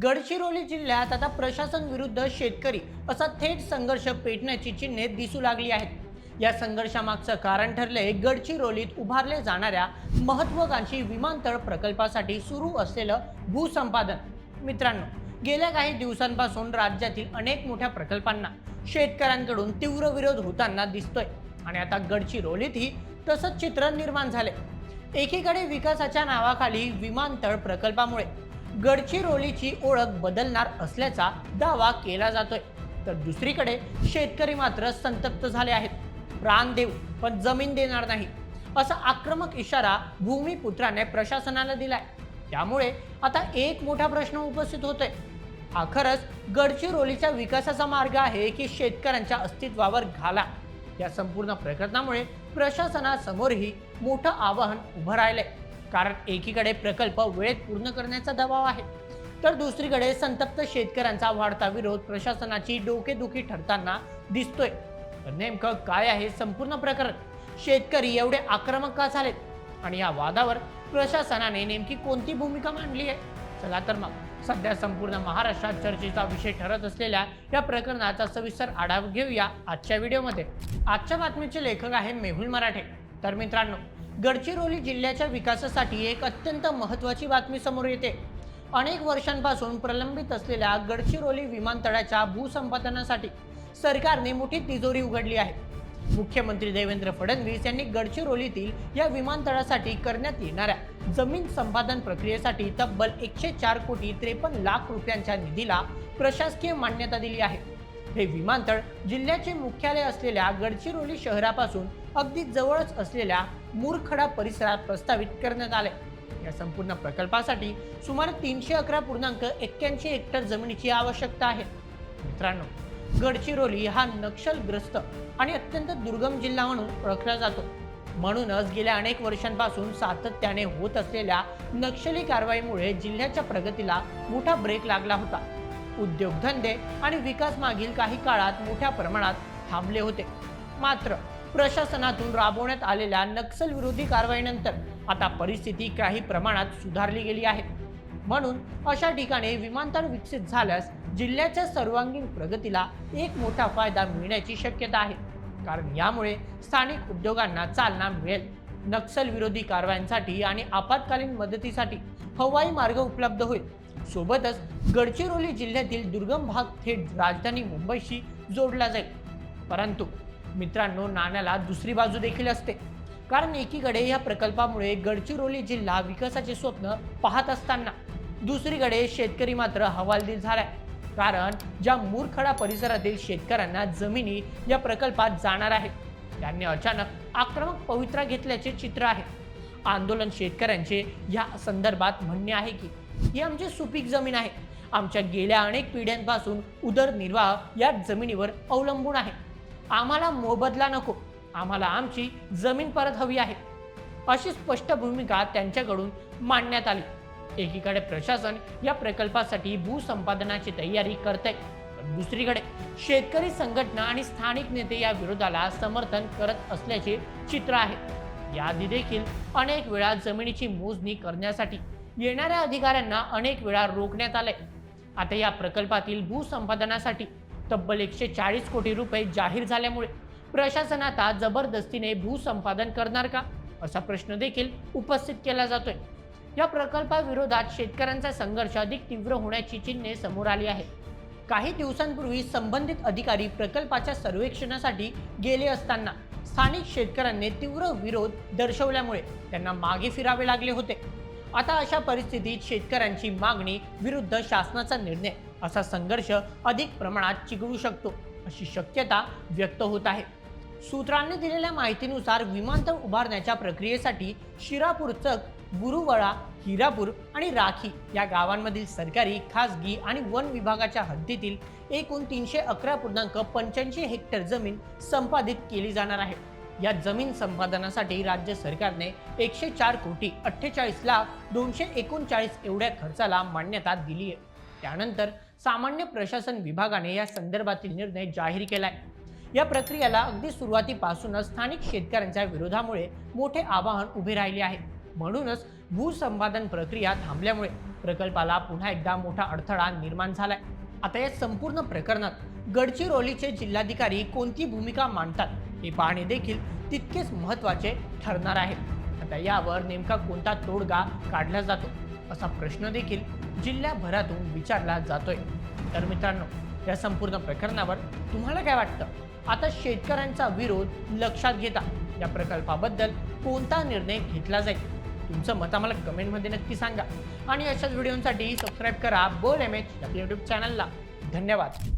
गडचिरोली जिल्ह्यात आता प्रशासन विरुद्ध शेतकरी असा थेट संघर्ष पेटण्याची चिन्हे दिसू लागली आहेत। या संघर्षामागचं कारण ठरले गडचिरोलीत उभारले जाणाऱ्या महत्त्वाकांक्षी विमानतळ प्रकल्पासाठी सुरू असलेलं भूसंपादन। मित्रांनो, गेल्या काही दिवसांपासून राज्यातील अनेक मोठ्या प्रकल्पांना शेतकऱ्यांकडून तीव्र विरोध होताना दिसतोय आणि आता गडचिरोलीतही तसंच चित्र निर्माण झाले। एकीकडे विकासाच्या नावाखाली विमानतळ प्रकल्पामुळे गडचिरोलीची ओळख बदलणार असल्याचा दावा केला जातोय, तर दुसरीकडे शेतकरी मात्र संतप्त झाले आहेत। प्राण देऊ पण जमीन देणार नाही असा आक्रमक इशारा भूमिपुत्राने प्रशासनाला दिलाय। त्यामुळे आता एक मोठा प्रश्न उपस्थित होतोय, हा खरंच गडचिरोलीच्या विकासाचा मार्ग आहे की शेतकऱ्यांच्या अस्तित्वावर घाला? या संपूर्ण प्रकरणामुळे प्रशासनासमोरही मोठं आव्हान उभं राहिलंय, कारण एकीकडे प्रकल्प वेळेत पूर्ण करण्याचा दबाव आहे, तर दुसरीकडे संतप्त शेतकऱ्यांचा वाढता विरोध प्रशासनाची डोकेदुखी ठरताना दिसतोय। तर नेमकं काय आहे संपूर्ण प्रकरण? शेतकरी एवढे आक्रमक का झालेत आणि या वादावर प्रशासनाने नेमकी कोणती भूमिका मांडली आहे? चला तर मग सध्या संपूर्ण महाराष्ट्रात चर्चेचा विषय ठरत असलेल्या या प्रकरणाचा सविस्तर आढावा घेऊया आजच्या व्हिडिओमध्ये। आजच्या बातमीचे लेखक आहे मेहुल मराठे। तर मित्रांनो, गडचिरोली जिल्ह्याच्या विकासासाठी एक अत्यंत महत्त्वाची बातमी समोर येते। अनेक वर्षांपासून प्रलंबित असलेल्या गडचिरोली विमानतळाच्या भूसंपादनासाठी सरकारने मोठी तिजोरी उघडली आहे। मुख्यमंत्री देवेंद्र फडणवीस यांनी गडचिरोलीतील या विमानतळासाठी करण्यात येणाऱ्या जमीन संपादन प्रक्रियेसाठी तब्बल 104,53,00,000 रुपयांच्या निधीला प्रशासकीय मान्यता दिली आहे। हे विमानतळ जिल्ह्याचे मुख्यालय असलेल्या गडचिरोली शहरापासून अगदी जवळच असलेल्या मुरखडा परिसरात प्रस्तावित करण्यात आले। या संपूर्ण प्रकल्पासाठी सुमारे 311.81 हेक्टर जमिनीची आवश्यकता आहे। मित्रांनो, गडचिरोली हा नक्षलग्रस्त आणि अत्यंत दुर्गम जिल्हा म्हणून ओळखला जातो। म्हणूनच गेल्या अनेक वर्षांपासून सातत्याने होत असलेल्या नक्षली कारवाईमुळे जिल्ह्याच्या प्रगतीला मोठा ब्रेक लागला होता। उद्योगधंदे आणि विकास मागील काही काळात मोठ्या प्रमाणात थांबले होते। मात्र प्रशासनातून राबवण्यात आलेल्या नक्षल विरोधी कारवाईनंतर आता परिस्थिती काही प्रमाणात सुधारली गेली आहे। म्हणून अशा ठिकाणी विमानतळ विकसित झाल्यास जिल्ह्याच्या सर्वांगीण प्रगतीला एक मोठा फायदा मिळण्याची शक्यता आहे, कारण यामुळे स्थानिक उद्योगांना चालना मिळेल। नक्षल विरोधी कारवायांसाठी आणि आपत्कालीन मदतीसाठी हवाई मार्ग उपलब्ध होईल। सोबतच गडचिरोली जिल्ह्यातील दुर्गम भाग थेट राजधानी मुंबईशी जोडला जाईल। परंतु मित्रांनो, नाण्याला दुसरी बाजू देखील असते, कारण एकीकडे या प्रकल्पामुळे गडचिरोली जिल्हा विकासाचे स्वप्न पाहत असताना दुसरीकडे शेतकरी मात्र हवालदिल झालाय, कारण ज्या मुरखडा परिसरातील शेतकऱ्यांना जमिनी या प्रकल्पात जाणार आहेत, त्यांनी अचानक आक्रमक पवित्रा घेतल्याचे चित्र आहे। आंदोलन शेतकऱ्यांचे या संदर्भात म्हणणे आहे की ही आमची सुपीक जमीन आहे, आमच्या गेल्या अनेक पिढ्यांपासून उदरनिर्वाह या जमिनीवर अवलंबून आहे, आम्हाला मोबदला नको, आम्हाला आमची जमीन परत हवी आहे, अशी स्पष्ट भूमिका त्यांच्याकडून मांडण्यात आली। एकीकडे प्रशासन या प्रकल्पासाठी भूसंपादनाची तयारी करते, तर दुसरीकडे शेतकरी संघटना आणि स्थानिक नेते या विरोधाला समर्थन करत असल्याचे चित्र आहे। याआधी देखील अनेक वेळा जमिनीची मोजणी करण्यासाठी येणाऱ्या अधिकाऱ्यांना अनेक वेळा रोखण्यात आले। आता या प्रकल्पातील भूसंपादनासाठी तब्बल 140 कोटी रुपये जाहीर झाल्यामुळे प्रशासन आता जबरदस्तीने भूसंपादन करणार का, असा प्रश्न देखील उपस्थित केला जातोय। या प्रकल्पाविरोधात शेतकऱ्यांचा संघर्ष अधिक तीव्र होण्याची चिन्हे समोर आली आहेत। काही दिवसांपूर्वी संबंधित अधिकारी प्रकल्पाच्या सर्वेक्षणासाठी गेले असताना स्थानिक शेतकऱ्यांनी तीव्र विरोध दर्शवल्यामुळे त्यांना मागे फिरावे लागले होते। आता अशा परिस्थितीत शेतकऱ्यांची मागणी विरुद्ध शासनाचा निर्णय असा संघर्ष अधिक प्रमाणात चिघळू शकतो, अशी शक्यता व्यक्त होत आहे। सूत्रांनी दिलेल्या माहितीनुसार विमानतळ उभारण्याच्या प्रक्रियेसाठी शिरापूर चक, गुरुवळा, हिरापूर आणि राखी या गावांमधील सरकारी, खासगी आणि वन विभागाच्या हद्दीतील एकूण 311.85 हेक्टर जमीन संपादित केली जाणार आहे। या जमीन संपादनासाठी राज्य सरकारने 104,48,239 एवढ्या खर्चाला मान्यता दिली आहे। त्यानंतर सामान्य प्रशासन विभागाने या संदर्भातील निर्णय जाहीर केलाय। या प्रक्रियेला अगदी सुरुवातीपासूनच स्थानिक शेतकऱ्यांच्या विरोधामुळे मोठे आव्हान उभे राहिले आहे। म्हणूनच भूसंपादन प्रक्रिया थांबल्यामुळे प्रकल्पाला पुन्हा एकदा मोठा अडथळा निर्माण झालाय. आता या संपूर्ण प्रकरणात गडचिरोलीचे जिल्हाधिकारी कोणती भूमिका मांडतात हे पाहणे देखील तितकेच महत्त्वाचे ठरणार आहे. आता यावर नेमका कोणता तोडगा काढला जातो असा प्रश्न देखील जिल्ह्याभरातून विचारला जातोय. तर मित्रांनो, या संपूर्ण प्रकरणावर तुम्हाला काय वाटतं? आता शेतकऱ्यांचा विरोध लक्षात घेता या प्रकल्पाबद्दल कोणता निर्णय घेतला जाईल? तुमचं मत आम्हाला कमेंटमध्ये नक्की सांगा आणि अशाच व्हिडिओसाठी सबस्क्राईब करा बोल एमएच आपल्या यूट्यूब चॅनलला. धन्यवाद.